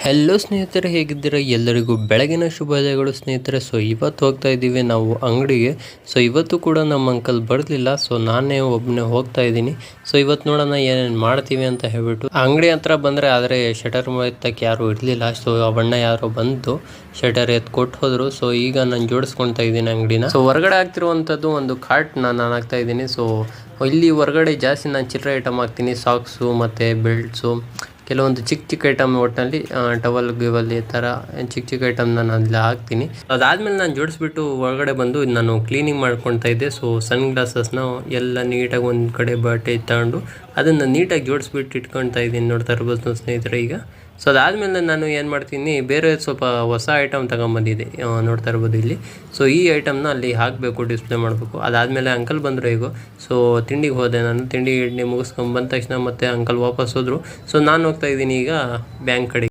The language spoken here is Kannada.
ಹೆಲೋ ಸ್ನೇಹಿತರೆ, ಹೇಗಿದ್ದೀರಾ? ಎಲ್ಲರಿಗೂ ಬೆಳಗಿನ ಶುಭೋದಯಗಳು ಸ್ನೇಹಿತರೆ. ಸೊ ಇವತ್ತು ಹೋಗ್ತಾ ಇದ್ದೀವಿ ನಾವು ಅಂಗಡಿಗೆ. ಸೊ ಇವತ್ತು ಕೂಡ ನಮ್ಮ ಅಂಕಲ್ ಬರಲಿಲ್ಲ, ಸೊ ನಾನೇ ಒಬ್ಬನೇ ಹೋಗ್ತಾ ಇದ್ದೀನಿ. ಸೊ ಇವತ್ತು ನೋಡೋಣ ಏನೇನು ಮಾಡ್ತೀವಿ ಅಂತ ಹೇಳ್ಬಿಟ್ಟು ಅಂಗಡಿ ಹತ್ರ ಬಂದರೆ, ಆದರೆ ಶಟರ್ ಎತ್ತಕ್ಕೆ ಯಾರು ಇರಲಿಲ್ಲ. ಸೊ ಆ ಬಣ್ಣ ಯಾರೋ ಬಂದು ಶಟರ್ ಎತ್ತು ಕೊಟ್ಟು ಹೋದ್ರು. ಸೊ ಈಗ ನಾನು ಜೋಡಿಸ್ಕೊಳ್ತಾ ಇದ್ದೀನಿ ಅಂಗಡಿನ. ಸೊ ಹೊರಗಡೆ ಆಗ್ತಿರುವಂಥದ್ದು ಒಂದು ಕಾರ್ಟ್ನ ನಾನು ಹಾಕ್ತಾ ಇದ್ದೀನಿ. ಸೊ ಇಲ್ಲಿ ಹೊರಗಡೆ ಜಾಸ್ತಿ ನಾನು ಚಿಲ್ಲರೆ ಐಟಮ್ ಹಾಕ್ತೀನಿ, ಸಾಕ್ಸು ಮತ್ತು ಬೆಲ್ಟ್ಸು, ಕೆಲವೊಂದು ಚಿಕ್ಕ ಚಿಕ್ಕ ಐಟಮ್, ಒಟ್ಟಿನಲ್ಲಿ ಟವಲ್ ಗಿವಲ್ ಈ ಥರ ಚಿಕ್ಕ ಐಟಮ್ ನಾನು ಅಲ್ಲಿ ಹಾಕ್ತೀನಿ. ಅದಾದಮೇಲೆ ನಾನು ಜೋಡಿಸ್ಬಿಟ್ಟು ಒಳಗಡೆ ಬಂದು ನಾನು ಕ್ಲೀನಿಂಗ್ ಮಾಡ್ಕೊಳ್ತಾ ಇದ್ದೆ. ಸೊ ಸನ್ ಗ್ಲಾಸಸ್ನ ಎಲ್ಲ ನೀಟಾಗಿ ಒಂದು ಕಡೆ ಬಟ್ಟೆ ತಗೊಂಡು ಅದನ್ನು ನೀಟಾಗಿ ಜೋಡಿಸ್ಬಿಟ್ಟು ಇಟ್ಕೊಳ್ತಾ ಇದ್ದೀನಿ, ನೋಡ್ತಾ ಇರ್ಬೋದು ಸ್ನೇಹಿತರೆ ಈಗ. ಸೊ ಅದಾದಮೇಲೆ ನಾನು ಏನು ಮಾಡ್ತೀನಿ, ಬೇರೆ ಸ್ವಲ್ಪ ಹೊಸ ಐಟಮ್ ತಗೊಂಬಂದಿದ್ದೆ, ನೋಡ್ತಾ ಇರ್ಬೋದು ಇಲ್ಲಿ. ಸೊ ಈ ಐಟಮ್ನ ಅಲ್ಲಿ ಹಾಕಬೇಕು, ಡಿಸ್ಪ್ಲೇ ಮಾಡಬೇಕು. ಅದಾದಮೇಲೆ ಅಂಕಲ್ ಬಂದರು ಈಗ. ಸೊ ತಿಂಡಿಗೆ ಹೋದೆ ನಾನು. ತಿಂಡಿ ಮುಗಿಸ್ಕೊಂಡು ಬಂದ ತಕ್ಷಣ ಮತ್ತೆ ಅಂಕಲ್ ವಾಪಸ್ ಹೋದರು. ಸೊ ನಾನು ಹೋಗ್ತಾ ಇದ್ದೀನಿ ಈಗ ಬ್ಯಾಂಕ್ ಕಡೆ.